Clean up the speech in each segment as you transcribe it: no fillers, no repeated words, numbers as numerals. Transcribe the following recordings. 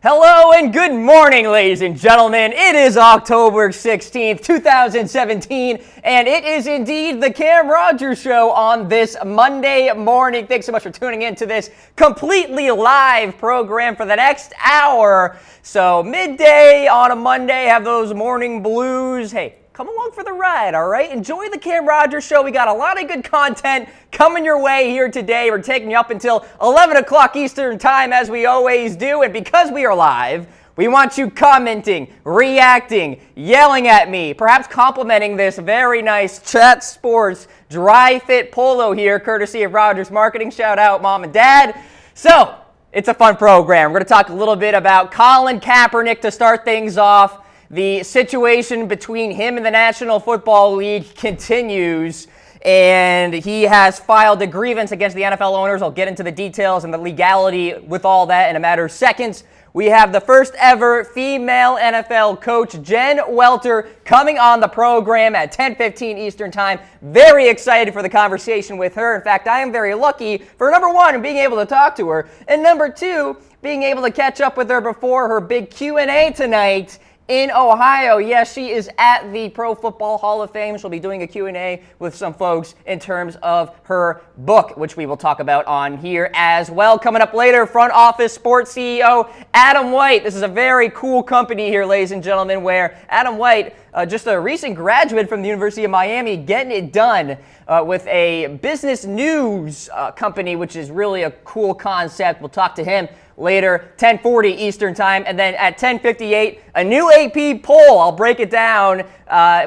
Hello and good morning, ladies and gentlemen. It is October 16th, 2017, and it is indeed the Cam Rogers Show on this Monday morning. Thanks so much for tuning in to this completely live program for the next hour. So midday on a Monday, have those morning blues. Hey, come along for the ride, all right? Enjoy the Cam Rogers Show. We got a lot of good content coming your way here today. We're taking you up until 11 o'clock Eastern Time, as we always do. And because we are live, we want you commenting, reacting, yelling at me, perhaps complimenting this very nice Chat Sports Dry Fit Polo here, courtesy of Rogers Marketing. Shout out, Mom and Dad. So, it's a fun program. We're going to talk a little bit about Colin Kaepernick to start things off. The situation between him and the National Football League continues, and he has filed a grievance against the NFL owners. I'll get into the details and the legality with all that in a matter of seconds. We have the first ever female NFL coach, Jen Welter, coming on the program at 10:15 Eastern Time. Very excited for the conversation with her. In fact, I am very lucky for, number one, being able to talk to her, and number two, being able to catch up with her before her big Q&A tonight in Ohio. Yes, she is at the Pro Football Hall of Fame. She'll be doing a Q&A with some folks in terms of her book, which we will talk about on here as well. Coming up later, Front Office Sports CEO Adam White. This is a very cool company here, ladies and gentlemen, where Adam White, just a recent graduate from the University of Miami, getting it done with a business news company, which is really a cool concept. We'll talk to him later, 10:40 Eastern Time, and then at 10:58, a new AP poll. I'll break it down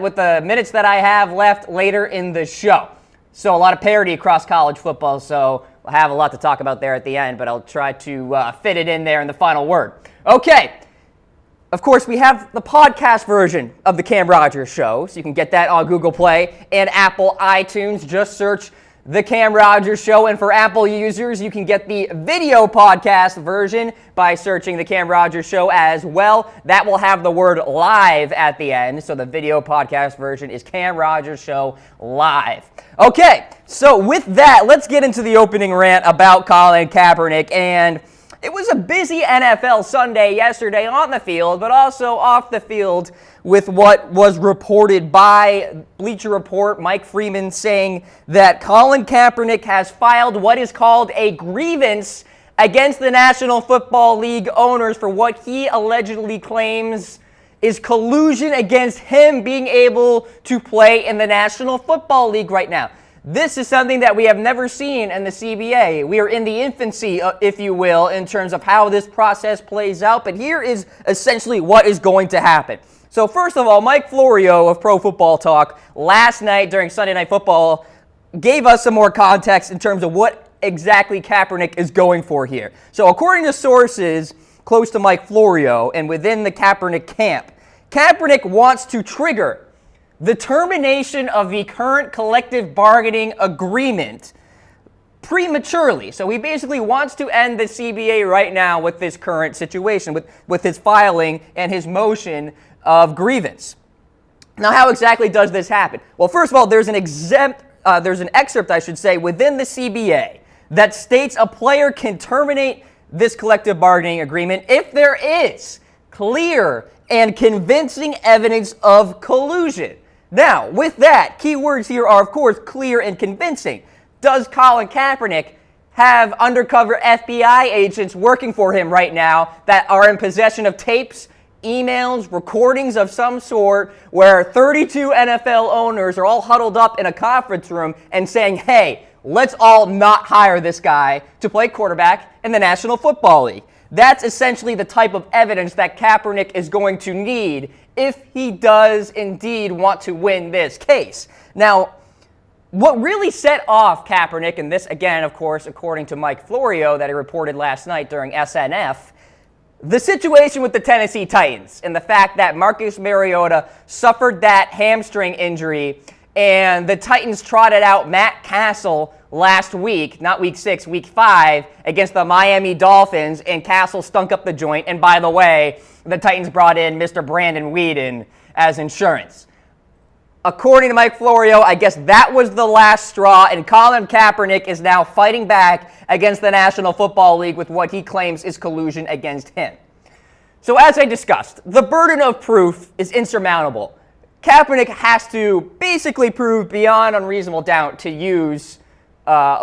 with the minutes that I have left later in the show. So a lot of parity across college football, so we'll have a lot to talk about there at the end, but I'll try to fit it in there in the final word. Okay. Of course, we have the podcast version of the Cam Rogers Show, so you can get that on Google Play and Apple iTunes. Just search The Cam Rogers Show, and for Apple users, you can get the video podcast version by searching The Cam Rogers Show as well. That will have the word live at the end, so the video podcast version is Cam Rogers Show Live. Okay, so with that, let's get into the opening rant about Colin Kaepernick. And it was a busy NFL Sunday yesterday on the field, but also off the field, with what was reported by Bleacher Report, Mike Freeman, saying that Colin Kaepernick has filed what is called a grievance against the National Football League owners for what he allegedly claims is collusion against him being able to play in the National Football League right now. This is something that we have never seen in the CBA. We are in the infancy, if you will, in terms of how this process plays out, but here is essentially what is going to happen. So first of all, Mike Florio of Pro Football Talk last night during Sunday Night Football gave us some more context in terms of what exactly Kaepernick is going for here. So according to sources close to Mike Florio and within the Kaepernick camp, Kaepernick wants to trigger the termination of the current collective bargaining agreement prematurely. So he basically wants to end the CBA right now with this current situation, with his filing and his motion of grievance. Now, how exactly does this happen? Well, first of all, there's an excerpt, I should say, within the CBA that states a player can terminate this collective bargaining agreement if there is clear and convincing evidence of collusion. Now, with that, key words here are, of course, clear and convincing. Does Colin Kaepernick have undercover FBI agents working for him right now that are in possession of tapes, emails, recordings of some sort where 32 NFL owners are all huddled up in a conference room and saying, hey, let's all not hire this guy to play quarterback in the National Football League? That's essentially the type of evidence that Kaepernick is going to need if he does indeed want to win this case. Now, what really set off Kaepernick, and this again, of course, according to Mike Florio that he reported last night during SNF, the situation with the Tennessee Titans and the fact that Marcus Mariota suffered that hamstring injury and the Titans trotted out Matt Castle last week, not week 6, week 5, against the Miami Dolphins, and Castle stunk up the joint. And by the way, the Titans brought in Mr. Brandon Weeden as insurance. According to Mike Florio, I guess that was the last straw, and Colin Kaepernick is now fighting back against the National Football League with what he claims is collusion against him. So as I discussed, the burden of proof is insurmountable. Kaepernick has to basically prove beyond unreasonable doubt, to use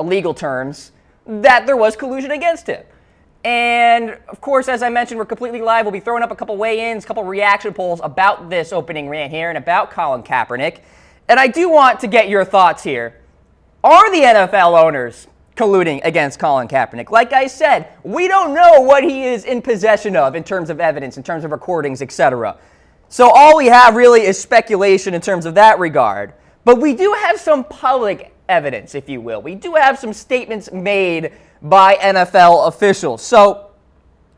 legal terms, that there was collusion against him. And of course, as I mentioned, we're completely live. We'll be throwing up a couple weigh-ins, a couple reaction polls about this opening rant here and about Colin Kaepernick. And I do want to get your thoughts here. Are the NFL owners colluding against Colin Kaepernick? Like I said, we don't know what he is in possession of in terms of evidence, in terms of recordings, etc. So all we have really is speculation in terms of that regard. But we do have some public evidence, if you will. We do have some statements made by NFL officials. So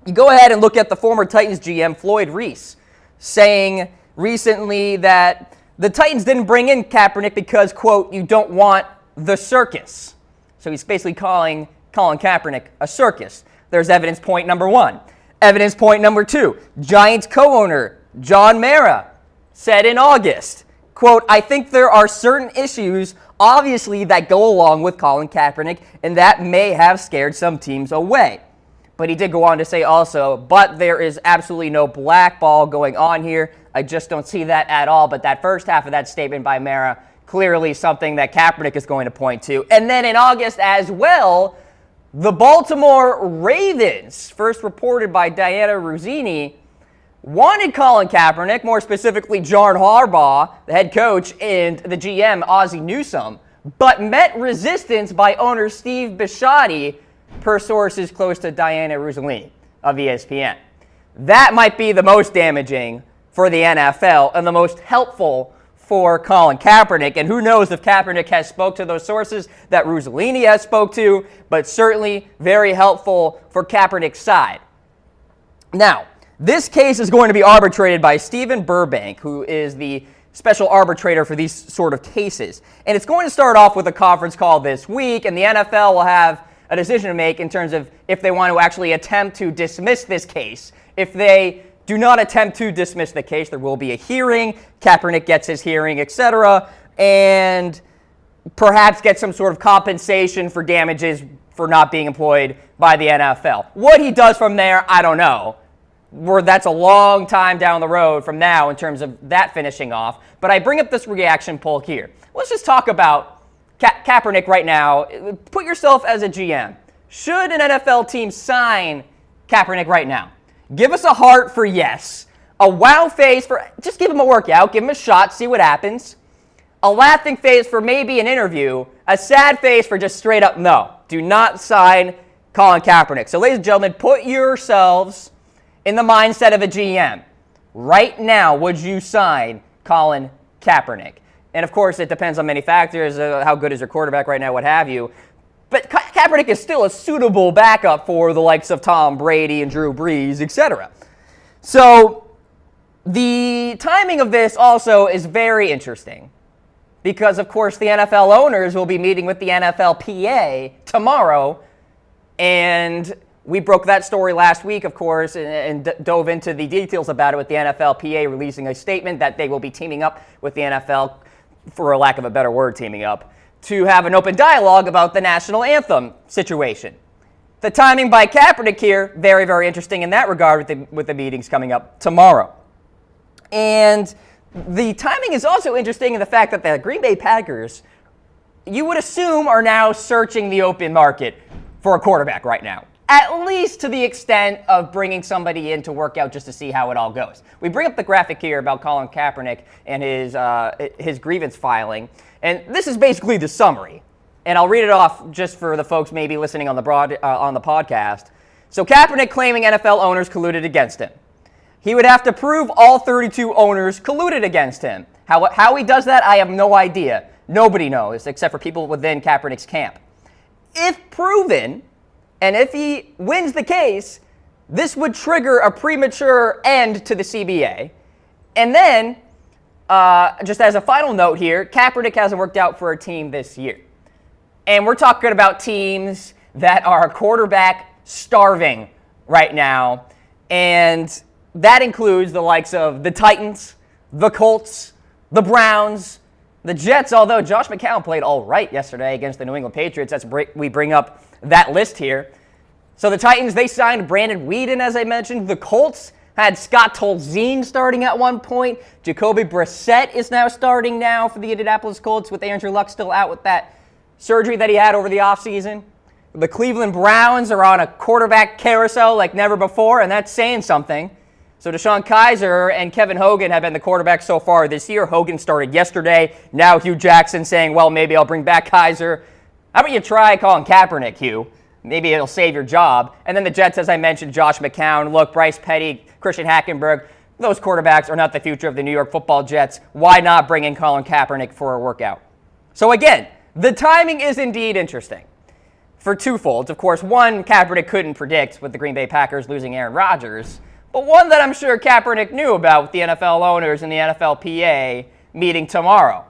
you go ahead and look at the former Titans GM, Floyd Reese, saying recently that the Titans didn't bring in Kaepernick because, quote, you don't want the circus. So he's basically calling Colin Kaepernick a circus. There's evidence point number one. Evidence point number two, Giants co-owner John Mara said in August, quote, I think there are certain issues, obviously, that go along with Colin Kaepernick, and that may have scared some teams away. But he did go on to say also, but there is absolutely no blackball going on here. I just don't see that at all. But that first half of that statement by Mara, clearly something that Kaepernick is going to point to. And then in August as well, the Baltimore Ravens, first reported by Diana Ruzzini, wanted Colin Kaepernick, more specifically John Harbaugh, the head coach, and the GM, Ozzie Newsome, but met resistance by owner Steve Bisciotti, per sources close to Diana Ruzzini of ESPN. That might be the most damaging for the NFL and the most helpful for Colin Kaepernick. And who knows if Kaepernick has spoke to those sources that Ruzzini has spoke to, but certainly very helpful for Kaepernick's side. Now, this case is going to be arbitrated by Stephen Burbank, who is the special arbitrator for these sort of cases. And it's going to start off with a conference call this week, and the NFL will have a decision to make in terms of if they want to actually attempt to dismiss this case. If they do not attempt to dismiss the case, there will be a hearing. Kaepernick gets his hearing, etc., and perhaps get some sort of compensation for damages for not being employed by the NFL. What he does from there, I don't know. That's a long time down the road from now in terms of that finishing off. But I bring up this reaction poll here. Let's just talk about Kaepernick right now. Put yourself as a GM. Should an NFL team sign Kaepernick right now? Give us a heart for yes. A wow face for just give him a workout. Give him a shot. See what happens. A laughing face for maybe an interview. A sad face for just straight up no. Do not sign Colin Kaepernick. So ladies and gentlemen, put yourselves in the mindset of a GM. Right now, would you sign Colin Kaepernick? And of course, it depends on many factors, how good is your quarterback right now, what have you. But Kaepernick is still a suitable backup for the likes of Tom Brady and Drew Brees, etc. So the timing of this also is very interesting because, of course, the NFL owners will be meeting with the NFLPA tomorrow, and we broke that story last week, of course, and dove into the details about it with the NFLPA releasing a statement that they will be teaming up with the NFL, for a lack of a better word, teaming up, to have an open dialogue about the national anthem situation. The timing by Kaepernick here, very, very interesting in that regard with the meetings coming up tomorrow. And the timing is also interesting in the fact that the Green Bay Packers, you would assume, are now searching the open market for a quarterback right now. At least to the extent of bringing somebody in to work out just to see how it all goes. We bring up the graphic here about Colin Kaepernick and his grievance filing, and this is basically the summary. And I'll read it off just for the folks maybe listening on the podcast. So Kaepernick claiming NFL owners colluded against him. He would have to prove all 32 owners colluded against him. How he does that, I have no idea. Nobody knows, except for people within Kaepernick's camp. If proven, and if he wins the case, this would trigger a premature end to the CBA. And then, just as a final note here, Kaepernick hasn't worked out for a team this year. And we're talking about teams that are quarterback starving right now. And that includes the likes of the Titans, the Colts, the Browns, the Jets, although Josh McCown played all right yesterday against the New England Patriots. We bring up that list here. So the Titans, they signed Brandon Weeden, as I mentioned. The Colts, Had Scott Tolzien starting at one point. Jacoby Brissett is now starting now for the Indianapolis Colts with Andrew Luck still out with that surgery that he had over the offseason. The Cleveland Browns are on a quarterback carousel like never before, and that's saying something. So DeShone Kizer and Kevin Hogan have been the quarterbacks so far this year. Hogan started yesterday. Now Hugh Jackson saying, well, maybe I'll bring back Kizer. How about you try Colin Kaepernick, Hugh? Maybe it'll save your job. And then the Jets, as I mentioned, Josh McCown. Look, Bryce Petty, Christian Hackenberg. Those quarterbacks are not the future of the New York Football Jets. Why not bring in Colin Kaepernick for a workout? So again, the timing is indeed interesting for twofolds. Of course, one, Kaepernick couldn't predict with the Green Bay Packers losing Aaron Rodgers, but one that I'm sure Kaepernick knew about with the NFL owners and the NFLPA meeting tomorrow.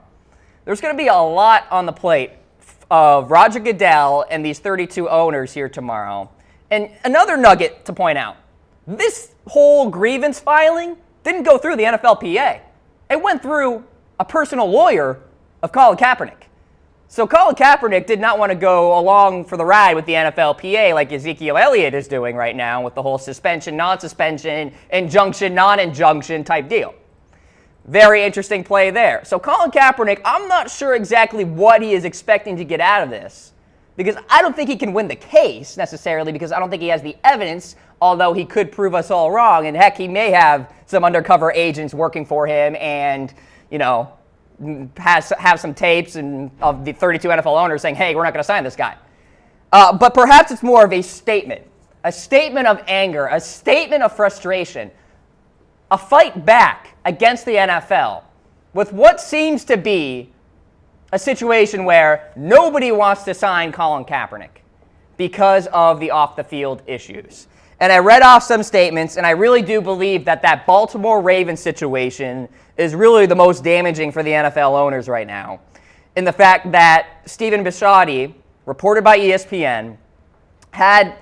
There's going to be a lot on the plate of Roger Goodell and these 32 owners here tomorrow. And another nugget to point out, this whole grievance filing didn't go through the NFLPA. It went through a personal lawyer of Colin Kaepernick. So Colin Kaepernick did not want to go along for the ride with the NFLPA like Ezekiel Elliott is doing right now with the whole suspension, non-suspension, injunction, non-injunction type deal. Very interesting play there. So Colin Kaepernick, I'm not sure exactly what he is expecting to get out of this because I don't think he can win the case necessarily because I don't think he has the evidence, although he could prove us all wrong. And heck, he may have some undercover agents working for him and, have some tapes and of the 32 NFL owners saying, hey, we're not going to sign this guy. But perhaps it's more of a statement of anger, a statement of frustration, a fight back against the NFL with what seems to be a situation where nobody wants to sign Colin Kaepernick because of the off-the-field issues. And I read off some statements, and I really do believe that Baltimore Ravens situation is really the most damaging for the NFL owners right now. In the fact that Stephen Bisciotti, reported by ESPN, had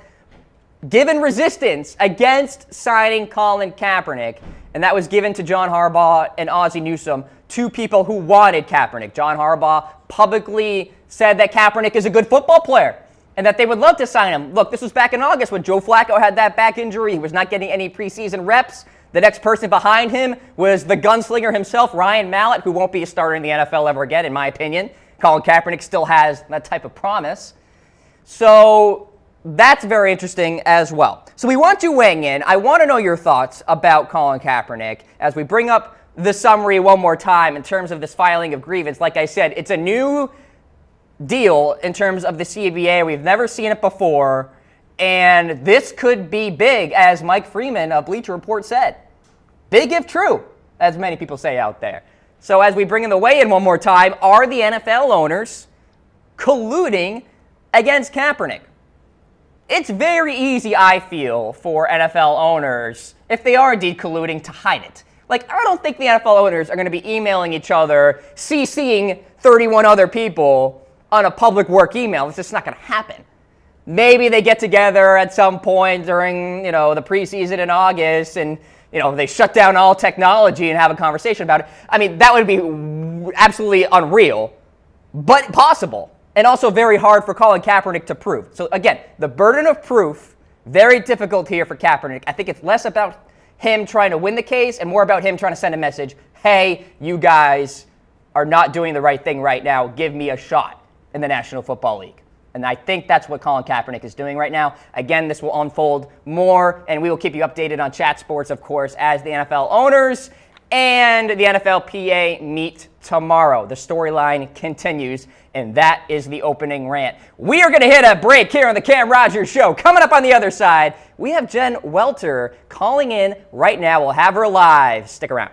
given resistance against signing Colin Kaepernick, and that was given to John Harbaugh and Ozzie Newsome, two people who wanted Kaepernick. John Harbaugh publicly said that Kaepernick is a good football player and that they would love to sign him. Look, this was back in August when Joe Flacco had that back injury. He was not getting any preseason reps. The next person behind him was the gunslinger himself, Ryan Mallett, who won't be a starter in the NFL ever again, in my opinion. Colin Kaepernick still has that type of promise. So that's very interesting as well. So we want you weighing in. I want to know your thoughts about Colin Kaepernick as we bring up the summary one more time in terms of this filing of grievance. Like I said, it's a new deal in terms of the CBA. We've never seen it before. And this could be big, as Mike Freeman of Bleacher Report said. Big if true, as many people say out there. So as we bring in the weigh-in one more time, are the NFL owners colluding against Kaepernick? It's very easy, I feel, for NFL owners, if they are indeed colluding, to hide it. Like, I don't think the NFL owners are going to be emailing each other, CCing 31 other people on a public work email. It's just not going to happen. Maybe they get together at some point during, the preseason in August and, they shut down all technology and have a conversation about it. I mean, that would be absolutely unreal, but possible. And also very hard for Colin Kaepernick to prove. So again, the burden of proof, very difficult here for Kaepernick. I think it's less about him trying to win the case and more about him trying to send a message, hey, you guys are not doing the right thing right now. Give me a shot in the National Football League. And I think that's what Colin Kaepernick is doing right now. Again, this will unfold more, and we will keep you updated on Chat Sports, of course, as the NFL owners and the NFLPA meet tomorrow. The storyline continues, and that is the opening rant. We are going to hit a break here on the Cam Rogers Show. Coming up on the other side, we have Jen Welter calling in right now. We'll have her live. Stick around.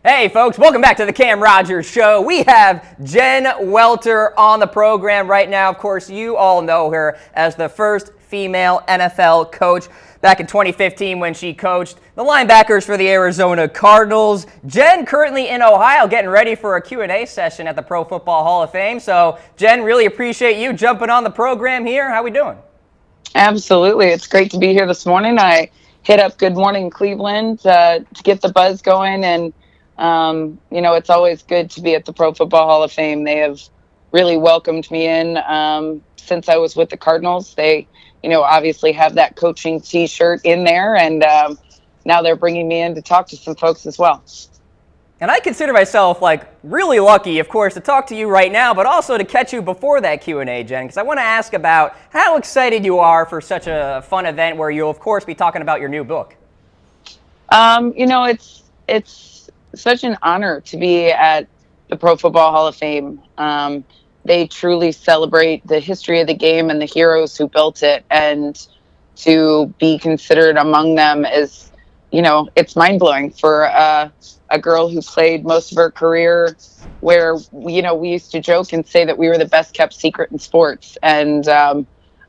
Hey folks, welcome back to the Cam Rogers Show. We have Jen Welter on the program right now. Of course, you all know her as the first female NFL coach back in 2015 when she coached the linebackers for the Arizona Cardinals. Jen currently in Ohio getting ready for a Q&A session at the Pro Football Hall of Fame. So Jen, really appreciate you jumping on the program here. How we doing? Absolutely. It's great to be here this morning. I hit up Good Morning Cleveland to get the buzz going, and it's always good to be at the Pro Football Hall of Fame. They have really welcomed me in since I was with the Cardinals. They, obviously have that coaching T-shirt in there, and now they're bringing me in to talk to some folks as well. And I consider myself really lucky, of course, to talk to you right now, but also to catch you before that Q&A, Jen, because I want to ask about how excited you are for such a fun event where you'll, of course, be talking about your new book. It's such an honor to be at the Pro Football Hall of Fame. They truly celebrate the history of the game and the heroes who built it, and to be considered among them is, it's mind-blowing for a girl who played most of her career where, we used to joke and say that we were the best kept secret in sports. And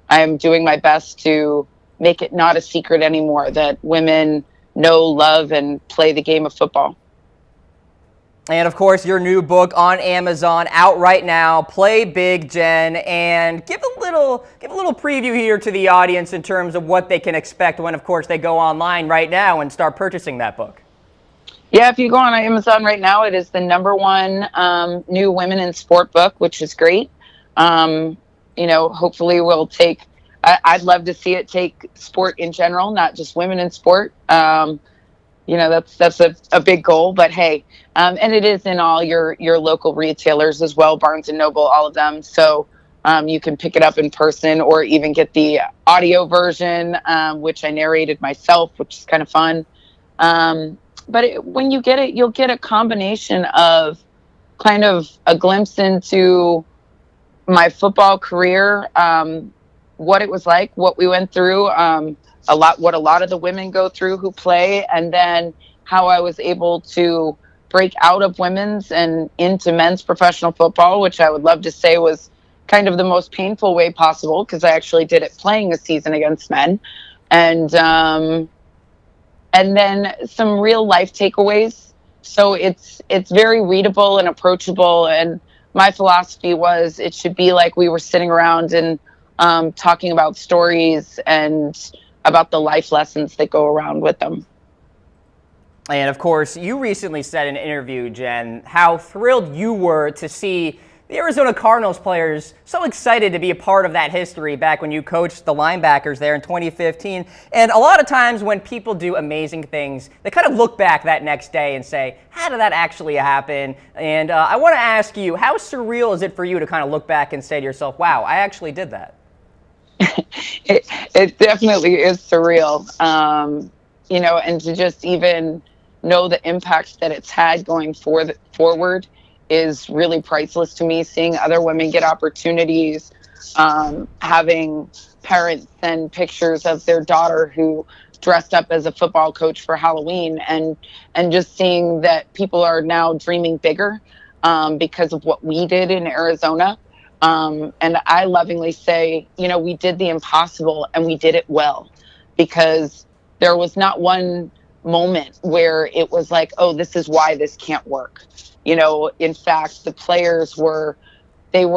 I'm doing my best to make it not a secret anymore, that women know, love, and play the game of football. And of course, your new book on Amazon out right now, Play Big, Jen, and give a little preview here to the audience in terms of what they can expect when, of course, they go online right now and start purchasing that book. Yeah, if you go on Amazon right now, it is the #1 new women in sport book, which is great. Hopefully we'll take, I'd love to see it take sport in general, not just women in sport. That's a big goal, but hey, and it is in all your local retailers as well, Barnes and Noble, all of them. So you can pick it up in person or even get the audio version, which I narrated myself, which is kind of fun. But when you get it, you'll get a combination of kind of a glimpse into my football career, what it was like, what we went through, what a lot of the women go through who play, and then how I was able to break out of women's and into men's professional football, which I would love to say was kind of the most painful way possible, because I actually did it playing a season against men. And then some real life takeaways. So it's very readable and approachable. And my philosophy was it should be like we were sitting around and talking about stories and about the life lessons that go around with them. And of course, you recently said in an interview, Jen, how thrilled you were to see the Arizona Cardinals players so excited to be a part of that history back when you coached the linebackers there in 2015. And a lot of times when people do amazing things, they kind of look back that next day and say, how did that actually happen? And I want to ask you, how surreal is it for you to kind of look back and say to yourself, wow, I actually did that? It definitely is surreal, and to just even know the impact that it's had going forward is really priceless to me. Seeing other women get opportunities, having parents send pictures of their daughter who dressed up as a football coach for Halloween, and just seeing that people are now dreaming bigger because of what we did in Arizona. And I lovingly say, we did the impossible and we did it well, because there was not one moment where it was like, oh, this is why this can't work. In fact, the players were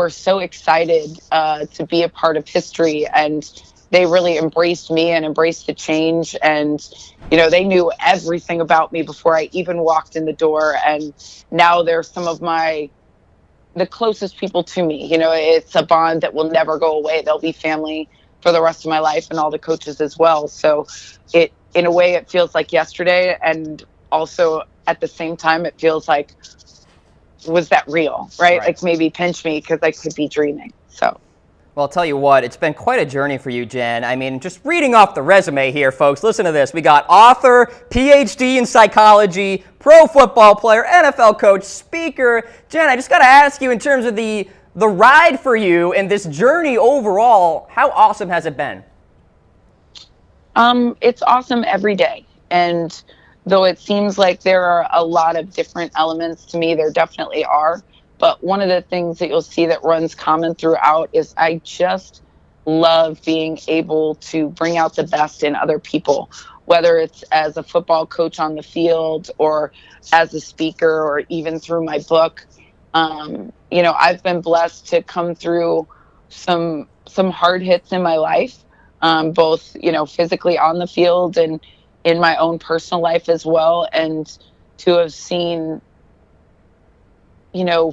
so excited to be a part of history, and they really embraced me and embraced the change. And, they knew everything about me before I even walked in the door. And now they're some of the closest people to me. It's a bond that will never go away. They'll be family for the rest of my life, and all the coaches as well. So in a way, it feels like yesterday, and also at the same time, it feels like, was that real, right? Like maybe pinch me because I could be dreaming. So. Well, I'll tell you what, it's been quite a journey for you, Jen. I mean, just reading off the resume here, folks, listen to this. We got author, PhD in psychology, pro football player, NFL coach, speaker. Jen, I just got to ask you, in terms of the ride for you and this journey overall, how awesome has it been? It's awesome every day. And though it seems like there are a lot of different elements to me, there definitely are. But one of the things that you'll see that runs common throughout is I just love being able to bring out the best in other people, whether it's as a football coach on the field or as a speaker or even through my book. I've been blessed to come through some hard hits in my life, both physically on the field and in my own personal life as well, and to have seen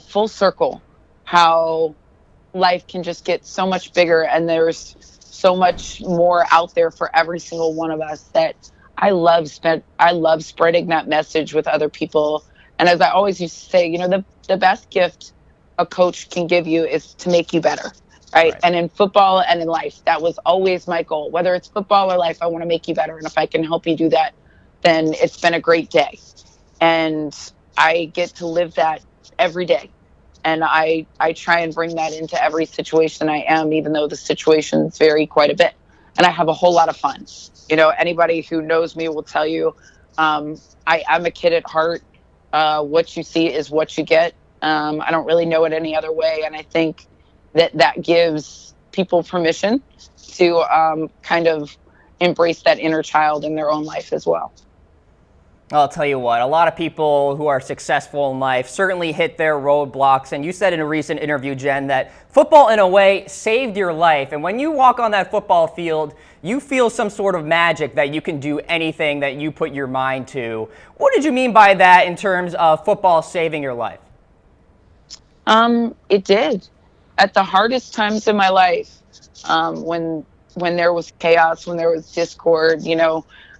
full circle how life can just get so much bigger, and there's so much more out there for every single one of us, that I love spreading that message with other people. And as I always used to say, the best gift a coach can give you is to make you better. Right. And in football and in life, that was always my goal. Whether it's football or life, I want to make you better. And if I can help you do that, then it's been a great day. And I get to live that every day. And I try and bring that into every situation I am, even though the situations vary quite a bit. And I have a whole lot of fun. Anybody who knows me will tell you, I'm a kid at heart. What you see is what you get. I don't really know it any other way. And I think that gives people permission to kind of embrace that inner child in their own life as well. I'll tell you what, a lot of people who are successful in life certainly hit their roadblocks. And you said in a recent interview, Jen, that football, in a way, saved your life. And when you walk on that football field, you feel some sort of magic that you can do anything that you put your mind to. What did you mean by that in terms of football saving your life? It did. At the hardest times in my life, when there was chaos, when there was discord,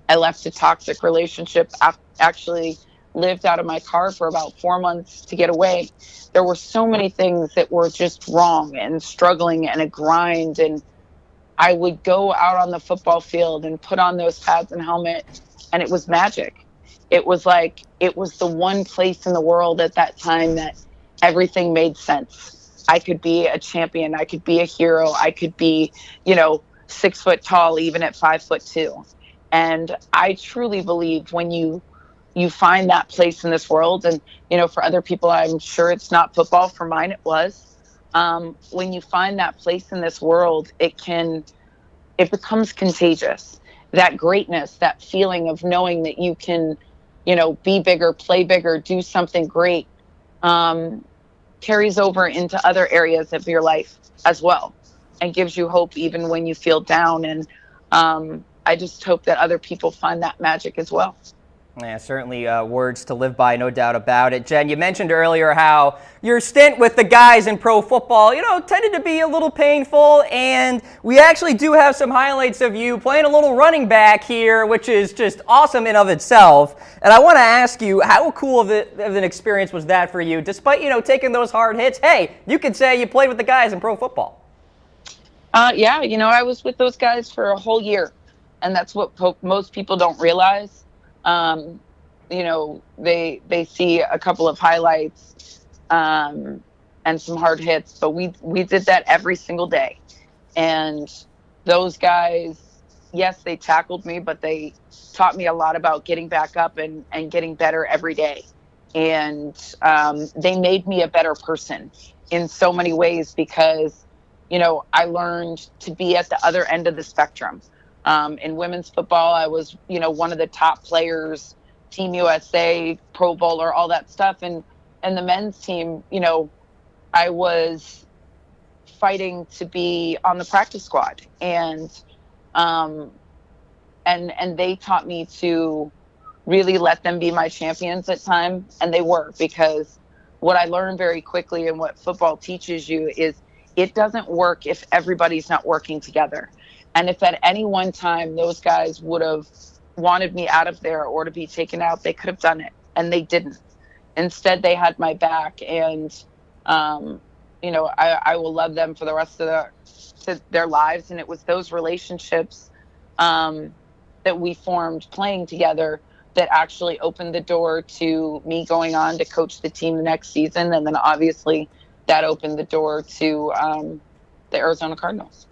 I left a toxic relationship, actually lived out of my car for about 4 months to get away. There were so many things that were just wrong and struggling and a grind. And I would go out on the football field and put on those pads and helmet, and it was magic. It was the one place in the world at that time that everything made sense. I could be a champion. I could be a hero. I could be, 6 foot tall, even at 5'2". And I truly believe when you find that place in this world, and, for other people, I'm sure it's not football. For mine, it was. When you find that place in this world, it becomes contagious. That greatness, that feeling of knowing that you can, be bigger, play bigger, do something great, carries over into other areas of your life as well, and gives you hope even when you feel down. And I just hope that other people find that magic as well. Yeah, certainly words to live by, no doubt about it. Jen, you mentioned earlier how your stint with the guys in pro football, tended to be a little painful, and we actually do have some highlights of you playing a little running back here, which is just awesome in of itself. And I want to ask you, how cool of an experience was that for you? Despite, taking those hard hits, hey, you could say you played with the guys in pro football. Yeah, I was with those guys for a whole year, and that's what most people don't realize. They see a couple of highlights and some hard hits, but we did that every single day. And those guys, yes, they tackled me, but they taught me a lot about getting back up and getting better every day. And they made me a better person in so many ways, because I learned to be at the other end of the spectrum. In women's football, I was, one of the top players, Team USA, Pro Bowler, all that stuff. And the men's team, I was fighting to be on the practice squad. And they taught me to really let them be my champions at times. And they were, because what I learned very quickly, and what football teaches you, is it doesn't work if everybody's not working together. And if at any one time those guys would have wanted me out of there or to be taken out, they could have done it, and they didn't. Instead, they had my back, and I will love them for the rest of their lives. And it was those relationships that we formed playing together that actually opened the door to me going on to coach the team the next season, and then obviously that opened the door to the Arizona Cardinals.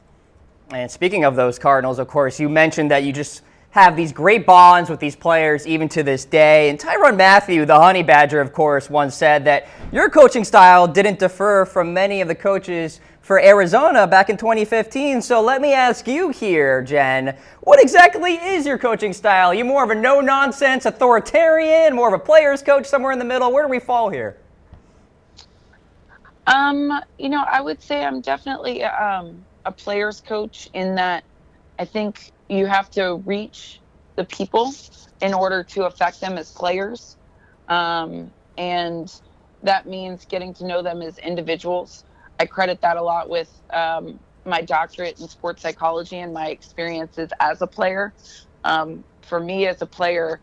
And speaking of those Cardinals, of course, you mentioned that you just have these great bonds with these players even to this day. And Tyrann Mathieu, the Honey Badger, of course, once said that your coaching style didn't differ from many of the coaches for Arizona back in 2015. So let me ask you here, Jen, what exactly is your coaching style? Are you more of a no-nonsense authoritarian, more of a player's coach, somewhere in the middle? Where do we fall here? I would say I'm definitely a player's coach in that I think you have to reach the people in order to affect them as players. And that means getting to know them as individuals. I credit that a lot with my doctorate in sports psychology and my experiences as a player. For me as a player,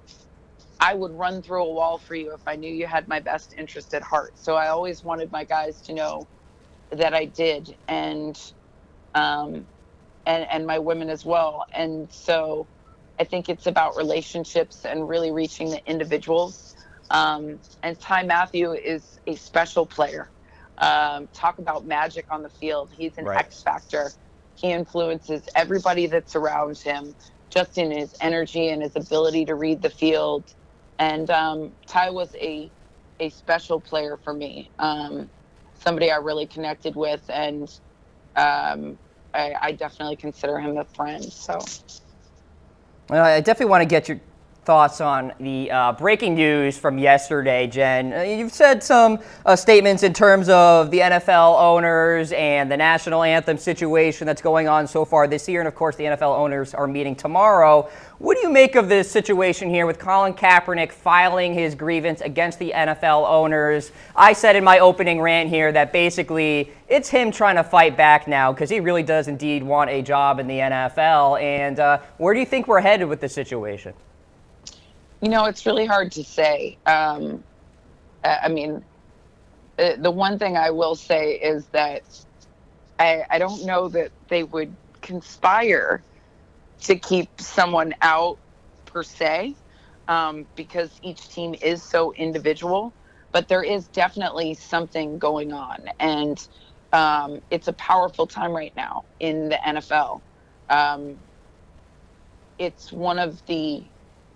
I would run through a wall for you if I knew you had my best interest at heart. So I always wanted my guys to know that I did, and my women as well. And so I think it's about relationships and really reaching the individuals. And Ty Matthew is a special player. Talk about magic on the field. He's an X factor. He influences everybody that's around him, just in his energy and his ability to read the field. And Ty was a special player for me, somebody I really connected with, and I definitely consider him a friend. So I definitely want to get your thoughts on the breaking news from yesterday, Jen. You've said some statements in terms of the NFL owners and the national anthem situation that's going on so far this year. And of course, the NFL owners are meeting tomorrow. What do you make of this situation here with Colin Kaepernick filing his grievance against the NFL owners? I said in my opening rant here that basically it's him trying to fight back now because he really does indeed want a job in the NFL. And where do you think we're headed with this situation? It's really hard to say. The one thing I will say is that I don't know that they would conspire to keep someone out per se, because each team is so individual, but there is definitely something going on. And it's a powerful time right now in the NFL. It's one of the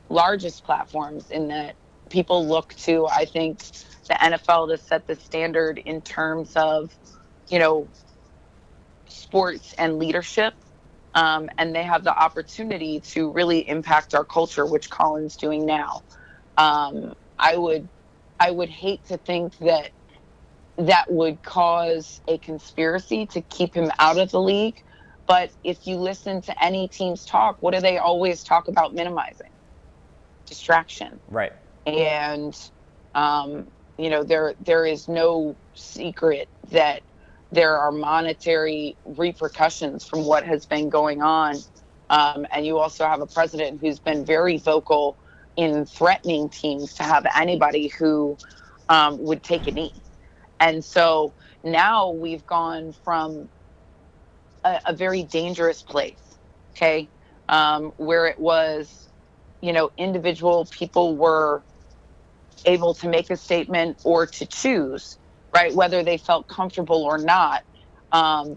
largest platforms in that people look to, I think, the NFL to set the standard in terms of, sports and leadership. And they have the opportunity to really impact our culture, which Colin's doing now. I would hate to think that would cause a conspiracy to keep him out of the league. But if you listen to any team's talk, what do they always talk about minimizing? Distraction. Right. And there is no secret that there are monetary repercussions from what has been going on, and you also have a president who's been very vocal in threatening teams to have anybody who would take a knee. And so now we've gone from a very dangerous place, okay, where it was individual people were able to make a statement or to choose, right, whether they felt comfortable or not,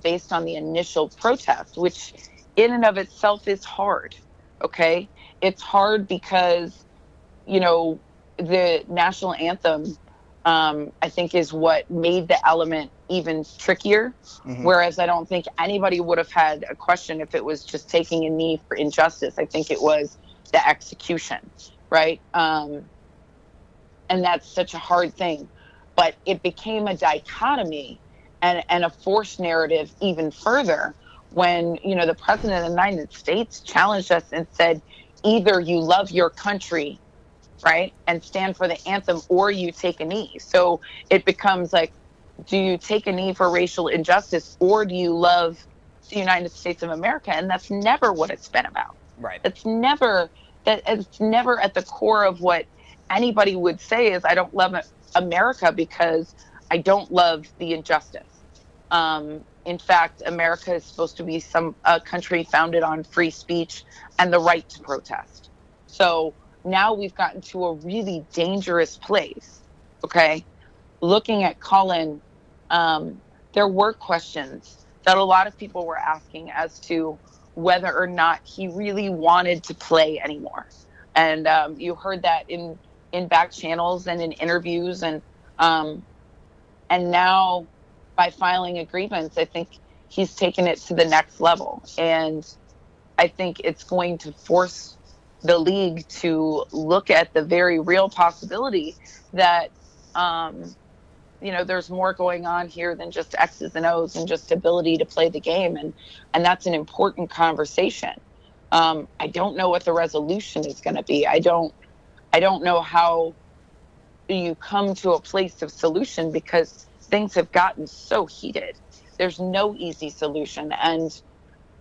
based on the initial protest, which in and of itself is hard. Okay. It's hard because, the national anthem, I think is what made the element even trickier. Mm-hmm. Whereas I don't think anybody would have had a question if it was just taking a knee for injustice. I think it was the execution, right? And that's such a hard thing. But it became a dichotomy and a forced narrative even further when, the president of the United States challenged us and said, either you love your country, right, and stand for the anthem, or you take a knee. So it becomes like, do you take a knee for racial injustice, or do you love the United States of America? And that's never what it's been about. Right. It's never at the core of what anybody would say is, I don't love America because I don't love the injustice. In fact, America is supposed to be a country founded on free speech and the right to protest. So now we've gotten to a really dangerous place. Okay. Looking at Colin, there were questions that a lot of people were asking as to whether or not he really wanted to play anymore. And you heard that in back channels and in interviews, and now by filing a grievance, I think he's taken it to the next level. And I think it's going to force the league to look at the very real possibility that, there's more going on here than just X's and O's and just ability to play the game. And that's an important conversation. I don't know what the resolution is going to be. I don't know how you come to a place of solution, because things have gotten so heated. There's no easy solution, and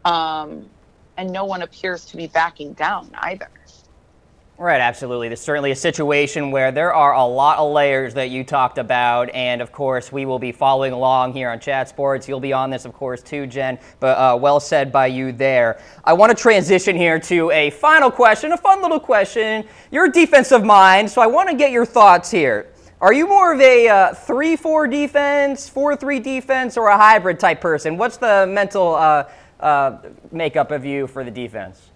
no one appears to be backing down either. Right, absolutely. There's certainly a situation where there are a lot of layers that you talked about, and of course we will be following along here on Chat Sports. You'll be on this, of course, too, Jen, but well said by you there. I want to transition here to a final question, a fun little question. You're a defensive mind, so I want to get your thoughts here. Are you more of a 3-4 defense, 4-3 defense, or a hybrid type person? What's the mental makeup of you for the defense?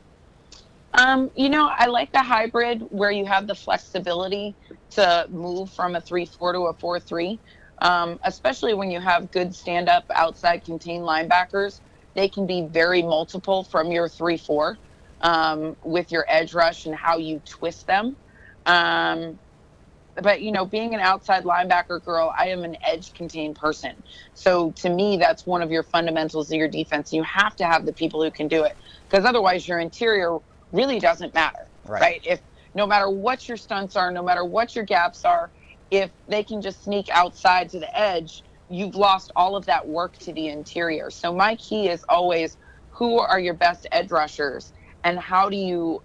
I like the hybrid where you have the flexibility to move from a 3-4 to a 4-3, especially when you have good stand-up outside contained linebackers. They can be very multiple from your 3-4 with your edge rush and how you twist them. But, being an outside linebacker girl, I am an edge contained person. So to me, that's one of your fundamentals of your defense. You have to have the people who can do it, because otherwise your interior really doesn't matter, right? If no matter what your stunts are, no matter what your gaps are, if they can just sneak outside to the edge, you've lost all of that work to the interior. So my key is always, who are your best edge rushers, and how do you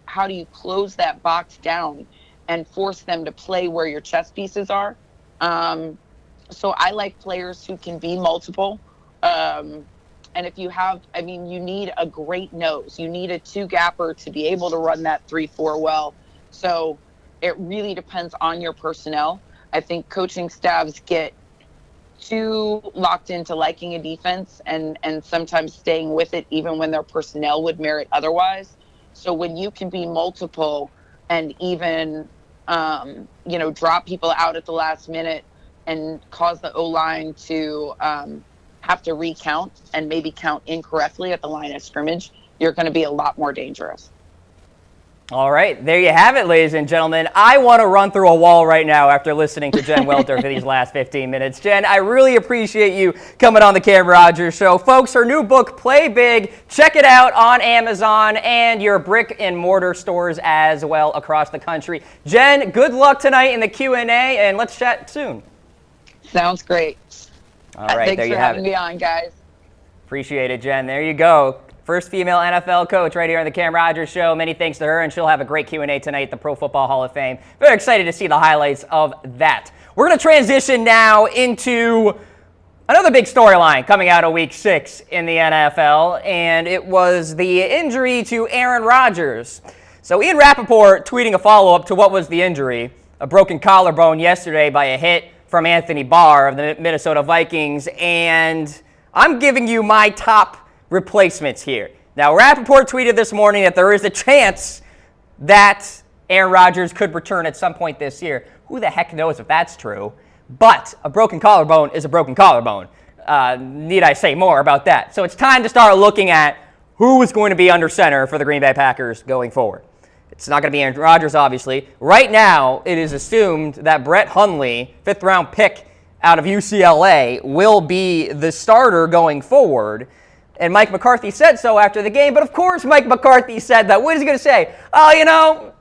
close that box down and force them to play where your chess pieces are? So I like players who can be multiple. And if you have, you need a great nose. You need a 2-gapper to be able to run that 3-4 well. So it really depends on your personnel. I think coaching staffs get too locked into liking a defense and sometimes staying with it even when their personnel would merit otherwise. So when you can be multiple and even, drop people out at the last minute and cause the O-line to have to recount and maybe count incorrectly at the line of scrimmage, you're going to be a lot more dangerous. All right, there you have it, ladies and gentlemen. I want to run through a wall right now after listening to Jen Welter for these last 15 minutes. Jen, I really appreciate you coming on the Cam Rogers Show. Folks, her new book, Play Big, check it out on Amazon and your brick and mortar stores as well across the country. Jen, good luck tonight in the Q&A, and let's chat soon. Sounds great. All right, thanks there you for have having it. me on, guys. Appreciate it, Jen. There you go. First female NFL coach right here on the Cam Rogers Show. Many thanks to her, and she'll have a great Q&A tonight at the Pro Football Hall of Fame. Very excited to see the highlights of that. We're going to transition now into another big storyline coming out of Week 6 in the NFL, and it was the injury to Aaron Rodgers. So Ian Rappaport tweeting a follow-up to what was the injury, a broken collarbone yesterday by a hit from Anthony Barr of the Minnesota Vikings, and I'm giving you my top replacements here. Now, Rappaport tweeted this morning that there is a chance that Aaron Rodgers could return at some point this year. Who the heck knows if that's true? But a broken collarbone is a broken collarbone. Need I say more about that? So it's time to start looking at who is going to be under center for the Green Bay Packers going forward. It's not going to be Aaron Rodgers, obviously. Right now, it is assumed that Brett Hundley, 5th-round pick out of UCLA, will be the starter going forward. And Mike McCarthy said so after the game. But, of course, Mike McCarthy said that. What is he going to say? Oh,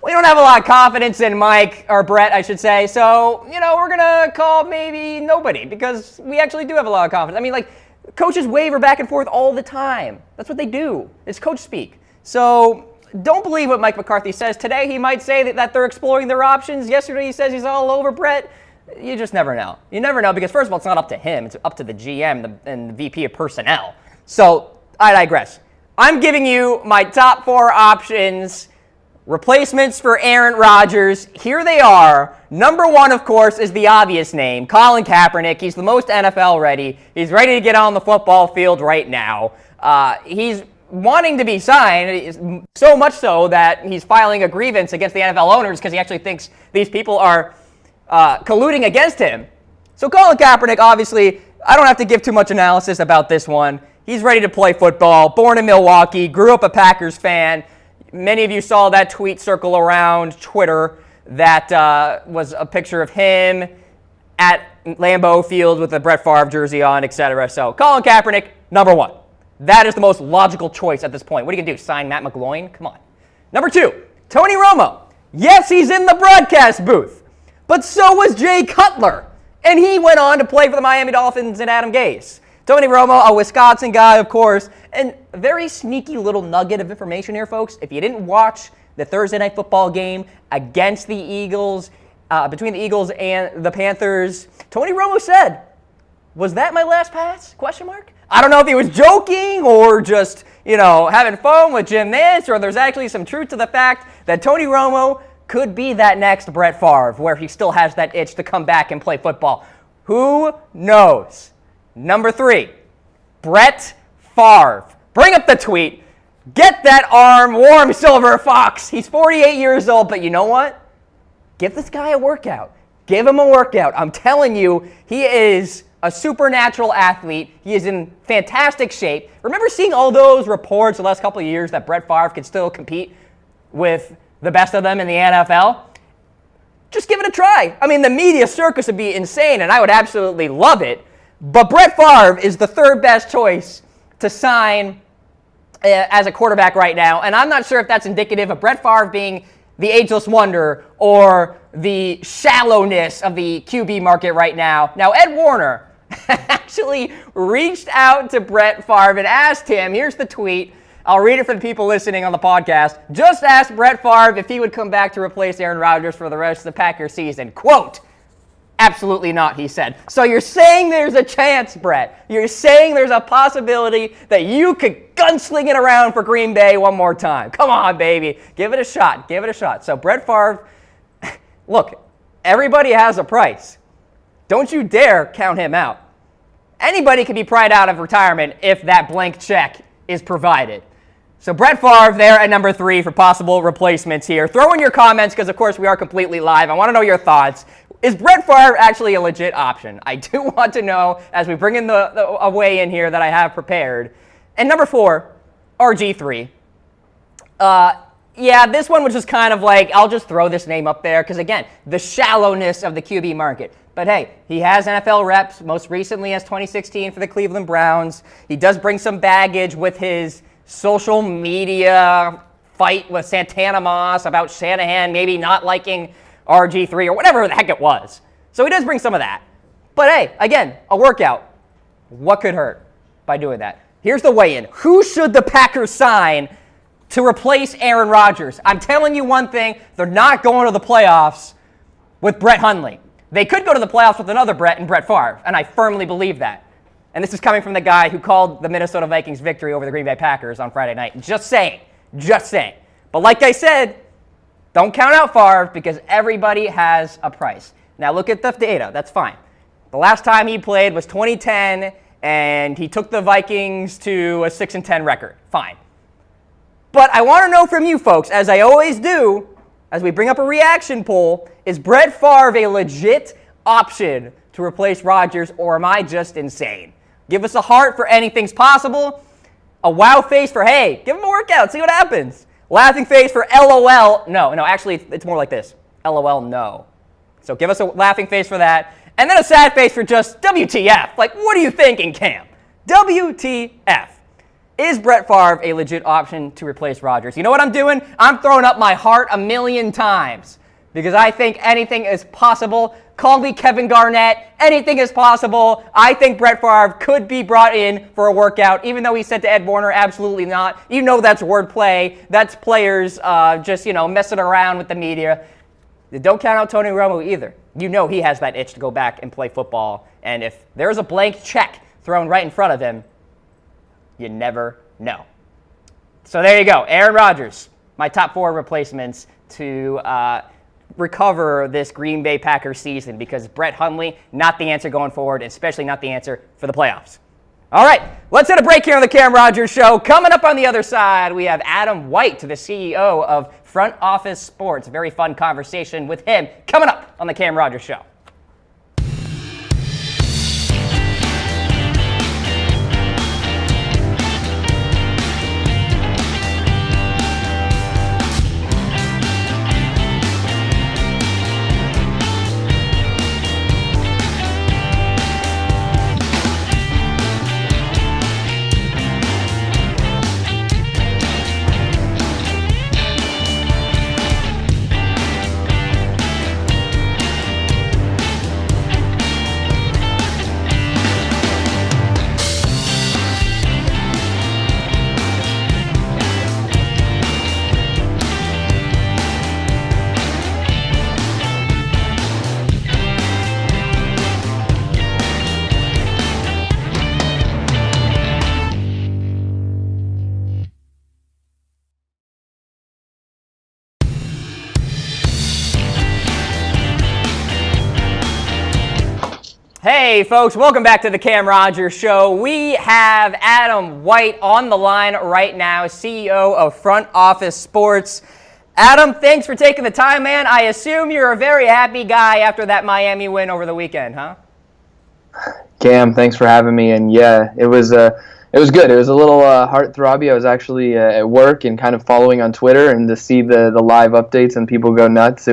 we don't have a lot of confidence in Mike, or Brett, I should say. So, we're going to call maybe nobody, because we actually do have a lot of confidence. Coaches waver back and forth all the time. That's what they do. It's coach speak. So don't believe what Mike McCarthy says. Today he might say that they're exploring their options. Yesterday he says he's all over Brett. You just never know. You never know, because first of all, it's not up to him. It's up to the GM and the VP of personnel. So I digress. I'm giving you my top 4 options, replacements for Aaron Rodgers. Here they are. Number 1, of course, is the obvious name, Colin Kaepernick. He's the most NFL ready. He's ready to get on the football field right now. He's wanting to be signed, so much so that he's filing a grievance against the NFL owners because he actually thinks these people are colluding against him. So Colin Kaepernick, obviously, I don't have to give too much analysis about this one. He's ready to play football, born in Milwaukee, grew up a Packers fan. Many of you saw that tweet circle around Twitter that was a picture of him at Lambeau Field with the Brett Favre jersey on, etc. So Colin Kaepernick, number one. That is the most logical choice at this point. What are you going to do, sign Matt McGloin? Come on. Number two, Tony Romo. Yes, he's in the broadcast booth, but so was Jay Cutler, and he went on to play for the Miami Dolphins and Adam Gase. Tony Romo, a Wisconsin guy, of course, and a very sneaky little nugget of information here, folks. If you didn't watch the Thursday Night Football game against the Eagles, between the Eagles and the Panthers, Tony Romo said, "Was that my last pass?" Question mark. I don't know if he was joking or just, having fun with Jim Nantz, or there's actually some truth to the fact that Tony Romo could be that next Brett Favre, where he still has that itch to come back and play football. Who knows? Number three, Brett Favre. Bring up the tweet. Get that arm warm, Silver Fox. He's 48 years old, but you know what? Give this guy a workout. Give him a workout. I'm telling you, he is a supernatural athlete. He is in fantastic shape. Remember seeing all those reports the last couple of years that Brett Favre could still compete with the best of them in the NFL? Just give it a try. I mean, the media circus would be insane, and I would absolutely love it. But Brett Favre is the third best choice to sign as a quarterback right now, and I'm not sure if that's indicative of Brett Favre being the ageless wonder or the shallowness of the QB market right now. Now, Ed Warner actually reached out to Brett Favre and asked him, here's the tweet, I'll read it for the people listening on the podcast, just asked Brett Favre if he would come back to replace Aaron Rodgers for the rest of the Packers season. Quote, "Absolutely not," he said. So you're saying there's a chance, Brett. You're saying there's a possibility that you could gunsling it around for Green Bay one more time. Come on, baby. Give it a shot. Give it a shot. So Brett Favre, look, everybody has a price. Don't you dare count him out. Anybody can be pried out of retirement if that blank check is provided. So Brett Favre there at number three for possible replacements here. Throw in your comments because, of course, we are completely live. I want to know your thoughts. Is Brett Favre actually a legit option? I do want to know as we bring in a weigh in here that I have prepared. And number four, RG3. Yeah, this one was just kind of like, I'll just throw this name up there because, again, the shallowness of the QB market. But hey, he has NFL reps, most recently as 2016 for the Cleveland Browns. He does bring some baggage with his social media fight with Santana Moss about Shanahan maybe not liking RG3 or whatever the heck it was. So he does bring some of that. But hey, again, a workout. What could hurt by doing that? Here's the weigh-in. Who should the Packers sign to replace Aaron Rodgers? I'm telling you one thing, they're not going to the playoffs with Brett Hundley. They could go to the playoffs with another Brett and Brett Favre, and I firmly believe that. And this is coming from the guy who called the Minnesota Vikings victory over the Green Bay Packers on Friday night. Just saying. Just saying. But like I said, don't count out Favre because everybody has a price. Now look at the data. That's fine. The last time he played was 2010, and he took the Vikings to a 6-10 record. Fine. But I want to know from you folks, as I always do, as we bring up a reaction poll, is Brett Favre a legit option to replace Rodgers, or am I just insane? Give us a heart for anything's possible. A wow face for, hey, give him a workout, see what happens. Laughing face for LOL. No, actually, it's more like this. LOL, no. So give us a laughing face for that. And then a sad face for just WTF. Like, what are you thinking, Cam? WTF. Is Brett Favre a legit option to replace Rodgers? You know what I'm doing? I'm throwing up my heart 1,000,000 times because I think anything is possible. Call me Kevin Garnett. Anything is possible. I think Brett Favre could be brought in for a workout, even though he said to Ed Warner, absolutely not. You know that's wordplay. That's players just, messing around with the media. Don't count out Tony Romo either. You know he has that itch to go back and play football. And if there's a blank check thrown right in front of him, you never know. So there you go. Aaron Rodgers, my top four replacements to recover this Green Bay Packers season because Brett Hundley, not the answer going forward, especially not the answer for the playoffs. All right, let's hit a break here on the Cam Rogers Show. Coming up on the other side, we have Adam White, the CEO of Front Office Sports. A very fun conversation with him coming up on the Cam Rogers Show. Hey folks, welcome back to the Cam Rogers Show. We have Adam White on the line right now, CEO of Front Office Sports. Adam, thanks for taking the time, man. I assume you're a very happy guy after that Miami win over the weekend, huh? Cam, thanks for having me. And yeah, it was good. It was a little heartthrobby. I was actually at work and kind of following on Twitter, and to see the live updates and people go nuts,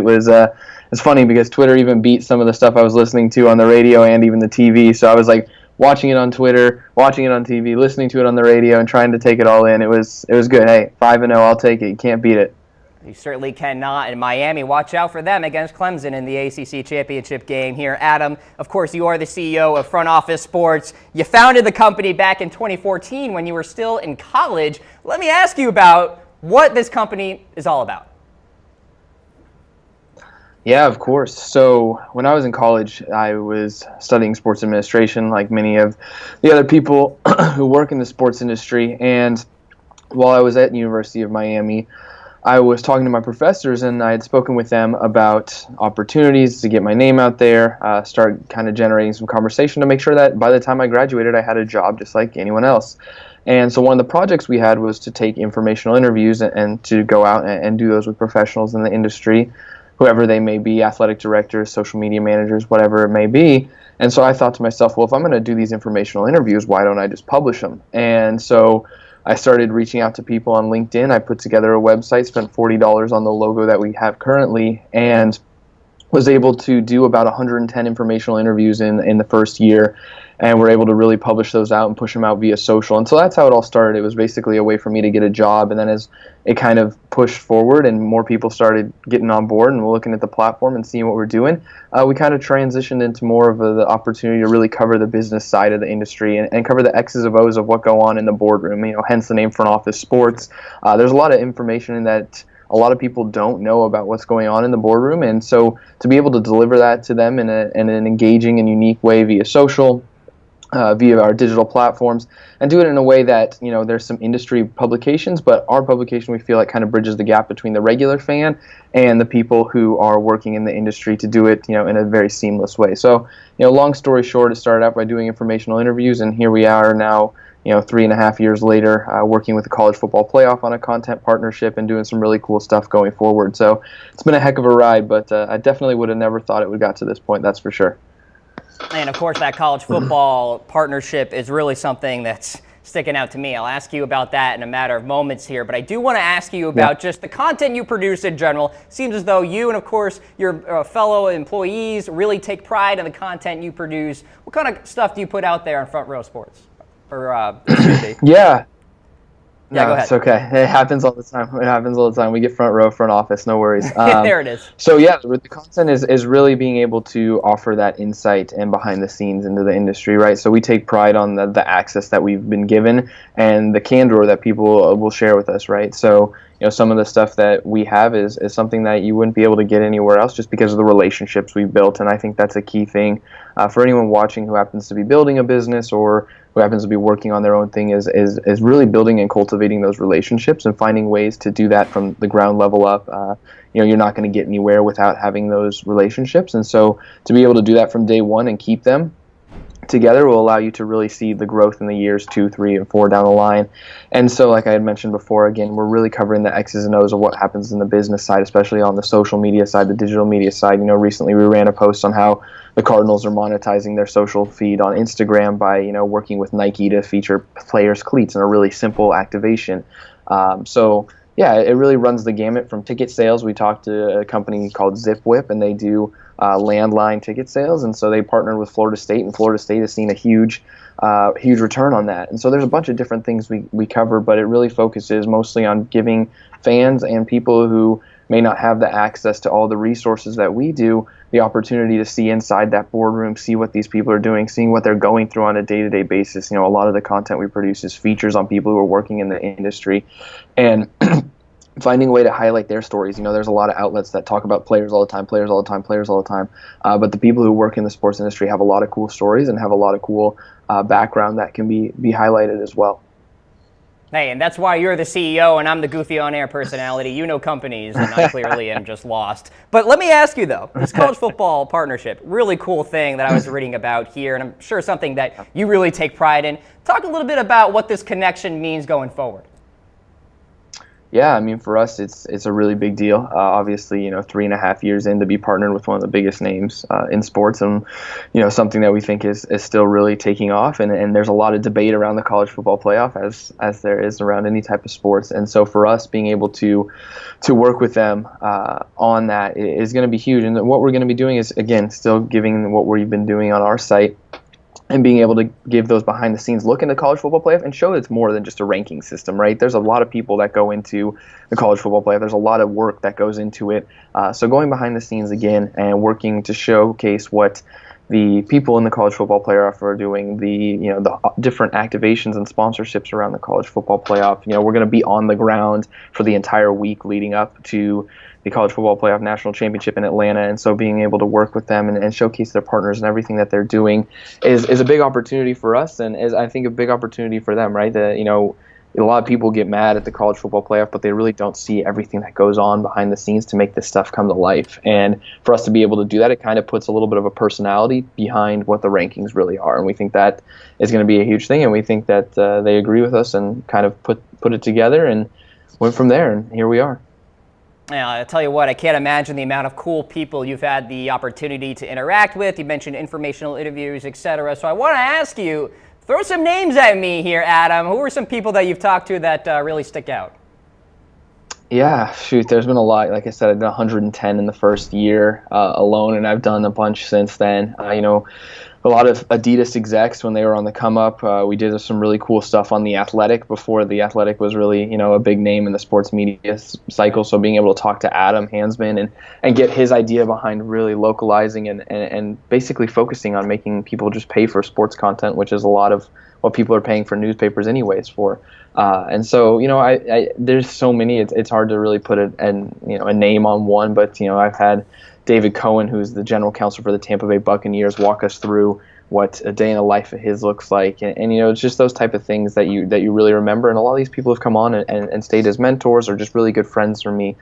it's funny because Twitter even beat some of the stuff I was listening to on the radio and even the TV. So I was like watching it on Twitter, watching it on TV, listening to it on the radio, and trying to take it all in. It was good. Hey, 5-0, I'll take it. You can't beat it. You certainly cannot. In Miami, watch out for them against Clemson in the ACC championship game here. Adam, of course, you are the CEO of Front Office Sports. You founded the company back in 2014 when you were still in college. Let me ask you about what this company is all about. Yeah, of course. So when I was in college, I was studying sports administration like many of the other people who work in the sports industry. And while I was at University of Miami, I was talking to my professors, and I had spoken with them about opportunities to get my name out there, start kind of generating some conversation to make sure that by the time I graduated, I had a job just like anyone else. And so one of the projects we had was to take informational interviews and to go out and do those with professionals in the industry, whoever they may be, athletic directors, social media managers, whatever it may be. And so I thought to myself, well, if I'm going to do these informational interviews, why don't I just publish them? And so I started reaching out to people on LinkedIn. I put together a website, spent $40 on the logo that we have currently, and was able to do about 110 informational interviews in the first year. And we're able to really publish those out and push them out via social. And so that's how it all started. It was basically a way for me to get a job. And then as it kind of pushed forward and more people started getting on board and looking at the platform and seeing what we're doing, we kind of transitioned into more of the opportunity to really cover the business side of the industry and cover the X's and O's of what go on in the boardroom, hence the name Front Office Sports. There's a lot of information in that a lot of people don't know about what's going on in the boardroom. And so to be able to deliver that to them in an engaging and unique way via social, via our digital platforms, and do it in a way that, there's some industry publications, but our publication, we feel like kind of bridges the gap between the regular fan and the people who are working in the industry to do it, in a very seamless way. So, long story short, it started out by doing informational interviews, and here we are now, 3.5 years later, working with the college football playoff on a content partnership and doing some really cool stuff going forward. So it's been a heck of a ride, but I definitely would have never thought it would got to this point, that's for sure. And of course, that college football partnership is really something that's sticking out to me. I'll ask you about that in a matter of moments here, but I do want to ask you about just the content you produce in general. Seems as though you and, of course, your fellow employees really take pride in the content you produce. What kind of stuff do you put out there on Front Row Sports? Yeah. Yeah, go ahead. It's okay. It happens all the time. We get front row, front office. No worries. There it is. So yeah, the content is really being able to offer that insight and behind the scenes into the industry, right? So we take pride on the access that we've been given and the candor that people will share with us, right? So some of the stuff that we have is something that you wouldn't be able to get anywhere else just because of the relationships we've built. And I think that's a key thing for anyone watching who happens to be building a business or who happens to be working on their own thing is really building and cultivating those relationships and finding ways to do that from the ground level up. You're not going to get anywhere without having those relationships. And so to be able to do that from day one and keep them, together will allow you to really see the growth in the years 2, 3, and 4 down the line. And so, like I had mentioned before, again, we're really covering the X's and O's of what happens in the business side, especially on the social media side, the digital media side. You know, recently we ran a post on how the Cardinals are monetizing their social feed on Instagram by, you know, working with Nike to feature players' cleats in a really simple activation. So yeah, it really runs the gamut from ticket sales. We talked to a company called ZipWhip, and they do landline ticket sales, and so they partnered with Florida State, and Florida State has seen a huge return on that. And so there's a bunch of different things we cover, but it really focuses mostly on giving fans and people who may not have the access to all the resources that we do the opportunity to see inside that boardroom, see what these people are doing, seeing what they're going through on a day-to-day basis. You know, a lot of the content we produce is features on people who are working in the industry, and finding a way to highlight their stories. You know, there's a lot of outlets that talk about players all the time, but the people who work in the sports industry have a lot of cool stories and have a lot of cool background that can be highlighted as well. Hey, and that's why you're the CEO and I'm the goofy on-air personality. You know companies, and I clearly am just lost. But let me ask you, though, this college football partnership, really cool thing that I was reading about here, and I'm sure something that you really take pride in. Talk a little bit about what this connection means going forward. Yeah, I mean, for us, it's a really big deal. Obviously, you know, 3.5 years in to be partnered with one of the biggest names in sports, and you know, something that we think is still really taking off. And there's a lot of debate around the college football playoff, as there is around any type of sports. And so for us, being able to work with them on that is going to be huge. And what we're going to be doing is, again, still giving what we've been doing on our site, and being able to give those behind-the-scenes look into college football playoff and show it's more than just a ranking system, right? There's a lot of people that go into the college football playoff. There's a lot of work that goes into it. So going behind the scenes again and working to showcase what the people in the college football playoff are doing, the different activations and sponsorships around the college football playoff. You know, we're going to be on the ground for the entire week leading up to the College Football Playoff National Championship in Atlanta, and so being able to work with them and showcase their partners and everything that they're doing is a big opportunity for us, and is, I think, a big opportunity for them, right? You know, a lot of people get mad at the College Football Playoff, but they really don't see everything that goes on behind the scenes to make this stuff come to life. And for us to be able to do that, it kind of puts a little bit of a personality behind what the rankings really are, and we think that is going to be a huge thing, and we think that they agree with us and kind of put it together and went from there, and here we are. Yeah, I'll tell you what, I can't imagine the amount of cool people you've had the opportunity to interact with. You mentioned informational interviews, etc. So I want to ask you, throw some names at me here, Adam. Who are some people that you've talked to that really stick out? Yeah, shoot, there's been a lot. Like I said, I did 110 in the first year alone, and I've done a bunch since then. You know, a lot of Adidas execs when they were on the come up. We did some really cool stuff on The Athletic before The Athletic was really, you know, a big name in the sports media cycle. So being able to talk to Adam Hansman and get his idea behind really localizing and basically focusing on making people just pay for sports content, which is a lot of what people are paying for newspapers anyways for. And so, you know, I there's so many. It's hard to really put a name on one, but you know, I've had David Cohen, who's the general counsel for the Tampa Bay Buccaneers, walk us through what a day in the life of his looks like, and you know, it's just those type of things that you really remember. And a lot of these people have come on and stayed as mentors or just really good friends for me.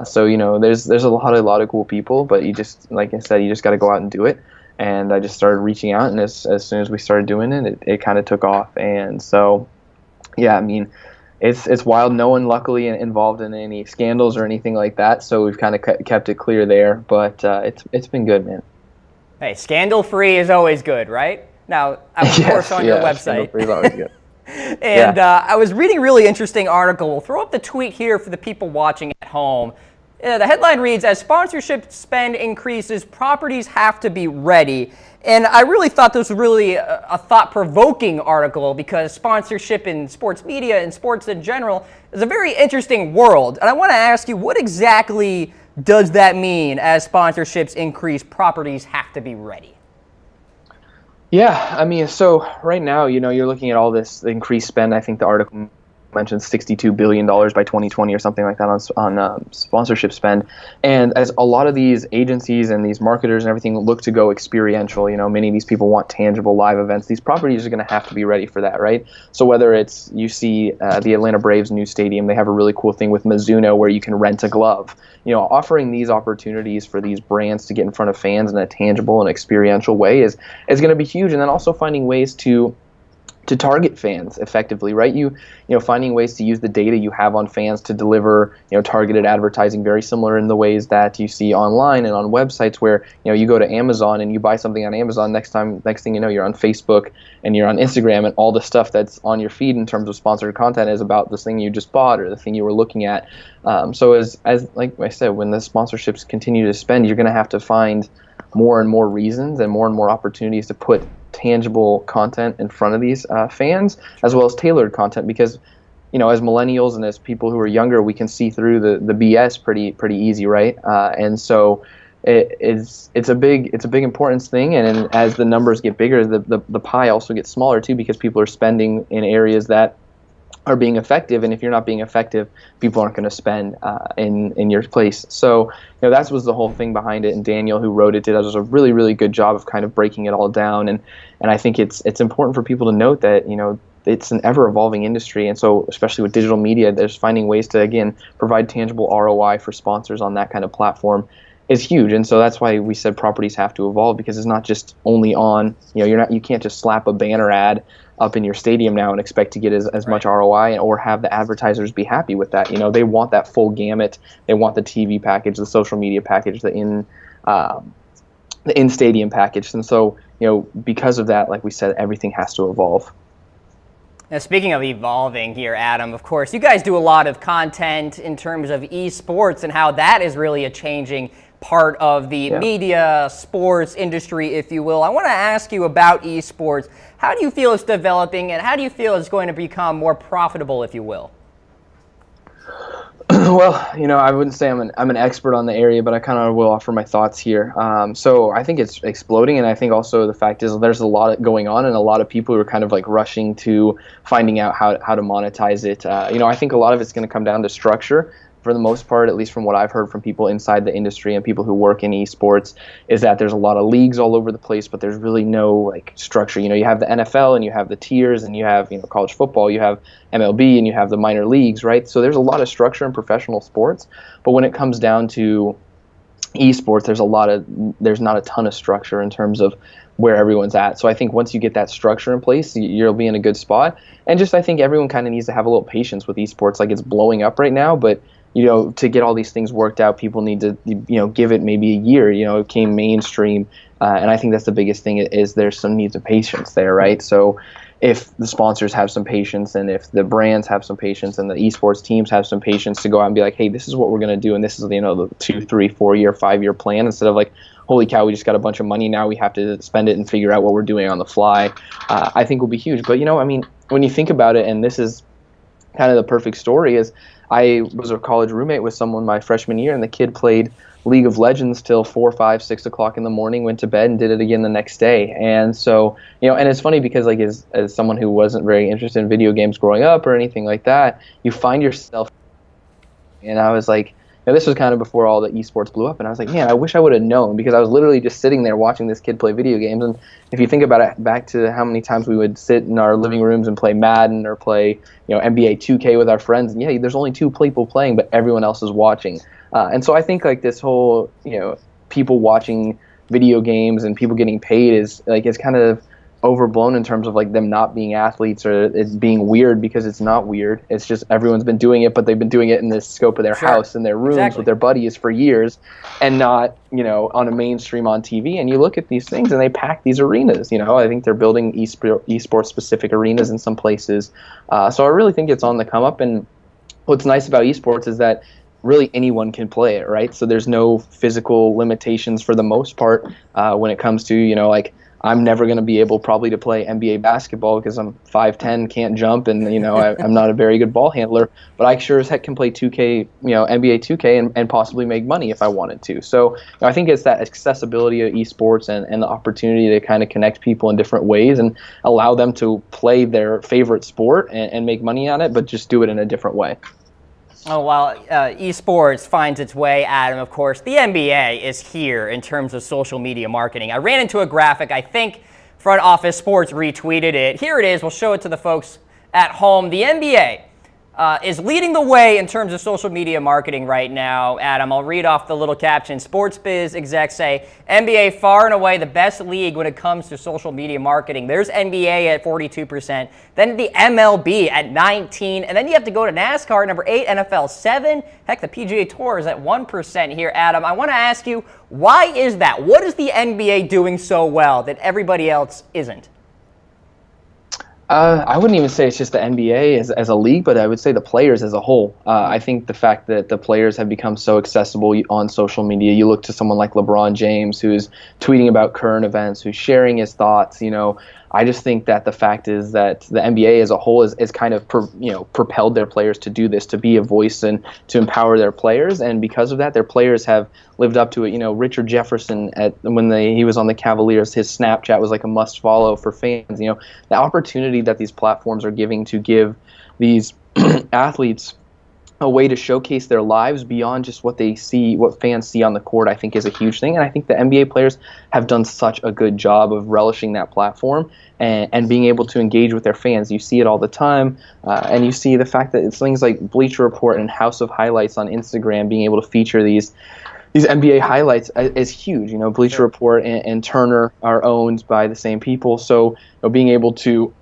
So you know, there's a lot of cool people, but you just, like I said, you just got to go out and do it. And I just started reaching out, and as soon as we started doing it, it kind of took off. And so, yeah, I mean, it's wild. No one, luckily, involved in any scandals or anything like that, so we've kind of kept it clear there. But it's been good, man. Hey, scandal-free is always good, right? Now, of course, on your website. Scandal-free is always good. And I was reading a really interesting article. We'll throw up the tweet here for the people watching at home. The headline reads, as sponsorship spend increases, properties have to be ready. And I really thought this was really a thought-provoking article, because sponsorship in sports media and sports in general is a very interesting world. And I want to ask you, what exactly does that mean? As sponsorships increase, properties have to be ready? Yeah, I mean, so right now, you know, you're looking at all this increased spend. I think the article mentioned $62 billion by 2020 or something like that on sponsorship spend. And as a lot of these agencies and these marketers and everything look to go experiential, many of these people want tangible live events. These properties are going to have to be ready for that, right? So whether it's, you see the Atlanta Braves new stadium, they have a really cool thing with Mizuno where you can rent a glove. Offering these opportunities for these brands to get in front of fans in a tangible and experiential way is going to be huge. And then also finding ways to target fans effectively, right? Finding ways to use the data you have on fans to deliver, targeted advertising, very similar in the ways that you see online and on websites where, you go to Amazon and you buy something on Amazon, next thing you know, you're on Facebook and you're on Instagram, and all the stuff that's on your feed in terms of sponsored content is about this thing you just bought or the thing you were looking at. So as like I said, when the sponsorships continue to spend, you're going to have to find more and more reasons and more opportunities to put tangible content in front of these fans, as well as tailored content, because as millennials and as people who are younger, we can see through the BS pretty easy, right? And so it's a big importance thing, and as the numbers get bigger, the pie also gets smaller too, because people are spending in areas that are being effective, and if you're not being effective, people aren't going to spend in your place. So that was the whole thing behind it, and Daniel, who wrote it, did a really, really good job of kind of breaking it all down. And I think it's important for people to note that it's an ever-evolving industry, and so especially with digital media, there's finding ways to, again, provide tangible ROI for sponsors on that kind of platform is huge. And so that's why we said properties have to evolve, because it's not just only on, you can't just slap a banner ad up in your stadium now and expect to get as much ROI or have the advertisers be happy with that. They want that full gamut. They want the TV package, the social media package, the in-stadium package. And so, because of that, like we said, everything has to evolve. Now, speaking of evolving here, Adam, of course, you guys do a lot of content in terms of esports and how that is really a changing part of the media, sports industry, if you will. I want to ask you about esports. How do you feel it's developing, and how do you feel it's going to become more profitable, if you will? Well, I wouldn't say I'm an expert on the area, but I kind of will offer my thoughts here. So I think it's exploding, and I think also the fact is there's a lot going on, and a lot of people who are kind of like rushing to finding out how to monetize it. I think a lot of it's going to come down to structure. For the most part, at least from what I've heard from people inside the industry and people who work in esports, is that there's a lot of leagues all over the place, but there's really no structure. You have the NFL and you have the tiers, and you have college football, you have MLB, and you have the minor leagues, right? So there's a lot of structure in professional sports, but when it comes down to esports, there's not a ton of structure in terms of where everyone's at. So I think once you get that structure in place, you'll be in a good spot. And just I think everyone kind of needs to have a little patience with esports. It's blowing up right now, but to get all these things worked out, people need to, give it maybe a year. It came mainstream, and I think that's the biggest thing is there's some needs of patience there, right? So if the sponsors have some patience, and if the brands have some patience, and the esports teams have some patience to go out and be like, hey, this is what we're going to do, and this is the 2, 3, 4 year, 5 year plan, instead of holy cow, we just got a bunch of money, now we have to spend it and figure out what we're doing on the fly, I think will be huge. But when you think about it, and this is kind of the perfect story, is I was a college roommate with someone my freshman year, and the kid played League of Legends till 4, 5, 6 o'clock in the morning, went to bed, and did it again the next day. And so, and it's funny because as someone who wasn't very interested in video games growing up or anything like that, you find yourself, and I was like, this was kind of before all the esports blew up, and I was like, man, I wish I would have known, because I was literally just sitting there watching this kid play video games. And if you think about it, back to how many times we would sit in our living rooms and play Madden or play, NBA 2K with our friends, and there's only 2 people playing, but everyone else is watching. And so I think this whole, people watching video games and people getting paid is it's kind of overblown in terms of them not being athletes, or it's being weird, because it's not weird. It's just everyone's been doing it, but they've been doing it in the scope of their house, in their rooms with their buddies for years, and not on a mainstream on TV. And you look at these things and they pack these arenas. I think they're building esports specific arenas in some places. So I really think it's on the come up. And what's nice about esports is that really anyone can play it, right? So there's no physical limitations for the most part when it comes to, like, I'm never going to be able probably to play NBA basketball because I'm 5'10", can't jump, and I'm not a very good ball handler. But I sure as heck can play 2K, NBA 2K, and possibly make money if I wanted to. So I think it's that accessibility of esports and the opportunity to kind of connect people in different ways and allow them to play their favorite sport and make money on it, but just do it in a different way. Oh, while esports finds its way, Adam, of course, the NBA is here in terms of social media marketing. I ran into a graphic. I think Front Office Sports retweeted it. Here it is. We'll show it to the folks at home. The NBA is leading the way in terms of social media marketing right now. Adam, I'll read off the little caption. Sports biz execs say, NBA far and away the best league when it comes to social media marketing. There's NBA at 42%, then the MLB at 19%, and then you have to go to NASCAR, number 8, NFL 7. Heck, the PGA Tour is at 1% here. Adam, I want to ask you, why is that? What is the NBA doing so well that everybody else isn't? I wouldn't even say it's just the NBA as a league, but I would say the players as a whole. I think the fact that the players have become so accessible on social media, you look to someone like LeBron James, who's tweeting about current events, who's sharing his thoughts, I just think that the fact is that the NBA as a whole is kind of propelled their players to do this, to be a voice and to empower their players, and because of that, their players have lived up to it. Richard Jefferson, when he was on the Cavaliers, his Snapchat was like a must follow for fans. The opportunity that these platforms are giving to give these athletes a way to showcase their lives beyond just what fans see on the court, I think is a huge thing. And I think the NBA players have done such a good job of relishing that platform and being able to engage with their fans. You see it all the time, and you see the fact that it's things like Bleacher Report and House of Highlights on Instagram being able to feature these NBA highlights is huge. Bleacher Report and Turner are owned by the same people, so being able to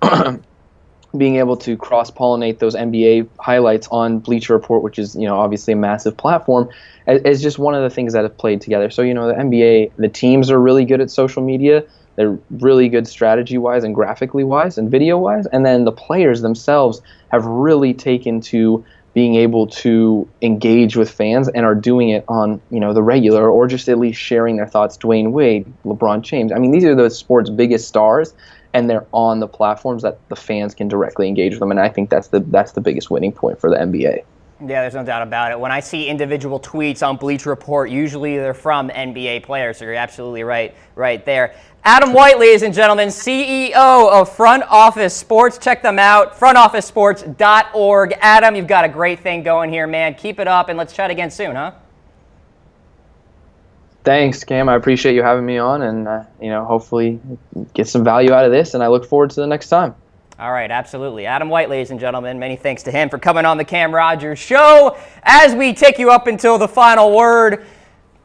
cross-pollinate those NBA highlights on Bleacher Report, which is obviously a massive platform, is just one of the things that have played together. So the NBA, the teams are really good at social media. They're really good strategy-wise and graphically-wise and video-wise, and then the players themselves have really taken to being able to engage with fans and are doing it on the regular, or just at least sharing their thoughts. Dwayne Wade, LeBron James. I mean, these are the sport's biggest stars, and they're on the platforms that the fans can directly engage with them. And I think that's the biggest winning point for the NBA. Yeah, there's no doubt about it. When I see individual tweets on Bleacher Report, usually they're from NBA players, so you're absolutely right there. Adam White, ladies and gentlemen, CEO of Front Office Sports. Check them out, frontofficesports.org. Adam, you've got a great thing going here, man. Keep it up, and let's chat again soon, huh? Thanks, Cam. I appreciate you having me on, and hopefully get some value out of this, and I look forward to the next time. All right, absolutely. Adam White, ladies and gentlemen, many thanks to him for coming on the Cam Rogers Show. As we take you up until the final word,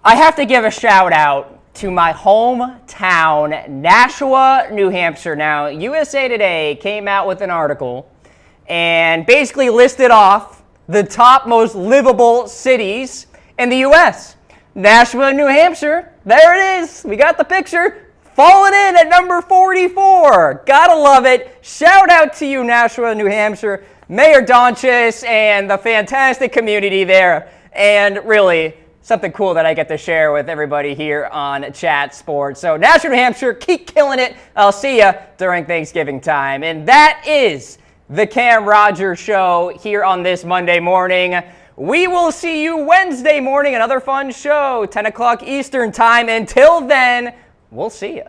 I have to give a shout out to my hometown, Nashua, New Hampshire. Now, USA Today came out with an article and basically listed off the top most livable cities in the U.S. Nashua, New Hampshire, there it is. We got the picture. Falling in at number 44. Gotta love it. Shout out to you, Nashua, New Hampshire, Mayor Donchis, and the fantastic community there. And really, something cool that I get to share with everybody here on Chat Sports. So, Nashua, New Hampshire, keep killing it. I'll see you during Thanksgiving time. And that is the Cam Rogers Show here on this Monday morning. We will see you Wednesday morning, another fun show, 10 o'clock Eastern time. Until then, we'll see you.